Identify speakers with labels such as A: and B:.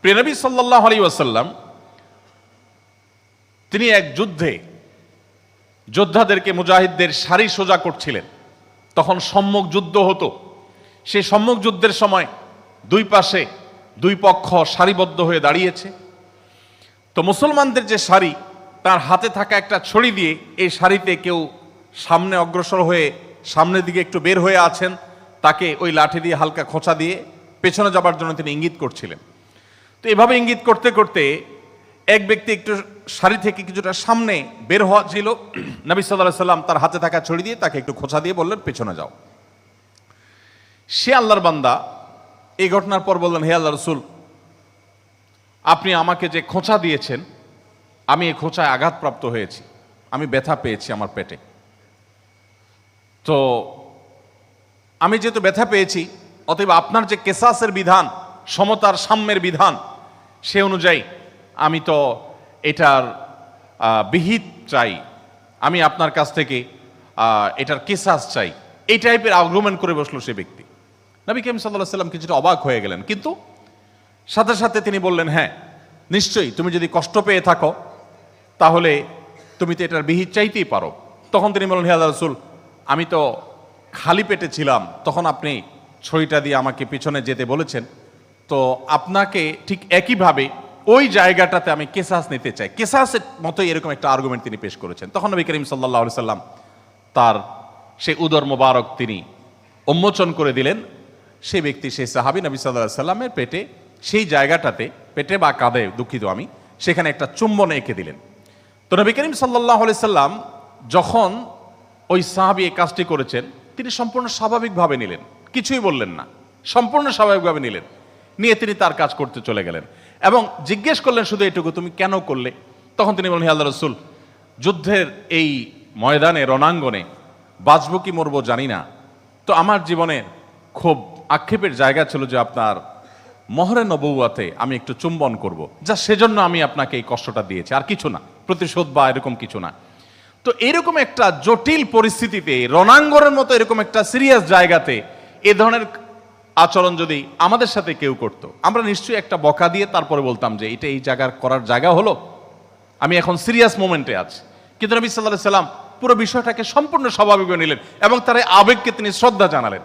A: প্রিয় নবী সাল্লাল্লাহু আলাইহি ওয়াসাল্লাম তিনি এক যুদ্ধে যোদ্ধাদেরকে মুজাহিদদের সারি সোজা করছিলেন। তখন সম্মুখ যুদ্ধ হতো। সেই সম্মুখ যুদ্ধের সময় দুই পাশে দুই পক্ষ সারিবদ্ধ হয়ে দাঁড়িয়েছে। তো মুসলমানদের যে সারি, তার হাতে থাকা একটা ছড়ি দিয়ে এই সারিতে কেউ সামনে অগ্রসর হয়ে সামনের দিকে একটু বের হয়ে আছেন, তাকে ওই লাঠি দিয়ে হালকা খোঁচা দিয়ে পেছনে যাবার জন্য তিনি ইঙ্গিত করছিলেন। তো এভাবে ইঙ্গিত করতে করতে এক ব্যক্তি একটু সারি থেকে কিছুটা সামনে বের হওয়া ছিল। নবী সাল্লাল্লাহু আলাইহি সাল্লাম তার হাতে থাকা ছড়ি দিয়ে তাকে একটু খোঁচা দিয়ে বললেন, পেছনে যাও। সে আল্লাহর বান্দা এই ঘটনার পর বললেন, হে আল্লাহ রাসূল, আপনি আমাকে যে খোঁচা দিয়েছেন, আমি এই খোঁচায় আঘাতপ্রাপ্ত হয়েছি, আমি ব্যথা পেয়েছি আমার পেটে। তো আমি যেহেতু ব্যথা পেয়েছি, অতএব আপনার যে কেসাসের বিধান, সমতার সাম্যের বিধান, সে অনুযায়ী আমি তো এটার বিহিত চাই, আমি আপনার কাছ থেকে এটার কেসাস চাই। এই টাইপের আর্গুমেন্ট করে বসলো সে ব্যক্তি। নবী করিম সাল্লাল্লাহু আলাইহি ওয়াসাল্লাম কিছুটা অবাক হয়ে গেলেন, কিন্তু সাথে সাথে তিনি বললেন, হ্যাঁ নিশ্চয়ই, তুমি যদি কষ্ট পেয়ে থাকো তাহলে তুমি তো এটার বিহিত চাইতেই পারো। তখন তিনি বললেন, হে আল্লাহর রাসূল, আমি তো খালি পেটে ছিলাম, তখন আপনি ছড়িটা দিয়ে আমাকে পিছনে যেতে বলেছেন, তো আপনাকে ঠিক একইভাবে ওই জায়গাটাতে আমি কেসাস নিতে চাই। কেসাসের মতোই এরকম একটা আর্গুমেন্ট তিনি পেশ করেছেন। তখন নবী করিম সাল্লাল্লাহু আলাইহি সাল্লাম তার সেই উদর মোবারক তিনি উন্মোচন করে দিলেন। সেই ব্যক্তি, সেই সাহাবী নবী সাল্লাল্লাহু আলাইহি সাল্লামের পেটে, সেই জায়গাটাতে, পেটে বা কাঁধে, দুঃখিত আমি, সেখানে একটা চুম্বন এঁকে দিলেন। তো নবী করিম সাল্লাল্লাহু আলাইহি সাল্লাম যখন ওই সাহাবী এই কাজটি করেছেন, তিনি সম্পূর্ণ স্বাভাবিকভাবে নিলেন, কিছুই বললেন না, সম্পূর্ণ স্বাভাবিকভাবে নিলেন, নিয়ে তিনি তার কাজ করতে চলে গেলেন এবং জিজ্ঞেস করলেন শুধু এটুকু, তুমি কেন করলে? তখন তিনি বললেন, হে আল্লাহর রাসূল, যুদ্ধের এই ময়দানে, রণাঙ্গনে বাঁচবো কি মরবো জানি না, তো আমার জীবনে খুব আক্ষেপের জায়গা ছিল যে আপনার মহরে নবুয়াতে আমি একটু চুম্বন করব, যা সেজন্য আমি আপনাকে এই কষ্টটা দিয়েছি, আর কিছু না, প্রতিশোধ বা এরকম কিছু না। তো এরকম একটা জটিল পরিস্থিতিতে, রণাঙ্গনের মতো এরকম একটা সিরিয়াস জায়গাতে এ ধরনের আচরণ যদি আমাদের সাথে কেউ করত, আমরা নিশ্চয়ই একটা বকা দিয়ে তারপরে বলতাম যে এটা এই জায়গার করার জায়গা হলো, আমি এখন সিরিয়াস মোমেন্টে আছি। কিন্তু নবী সাল্লাল্লাহু আলাইহি সাল্লাম পুরো বিষয়টাকে সম্পূর্ণ স্বাভাবিকভাবে নিলেন এবং তার আবেগকে তিনি শ্রদ্ধা জানালেন।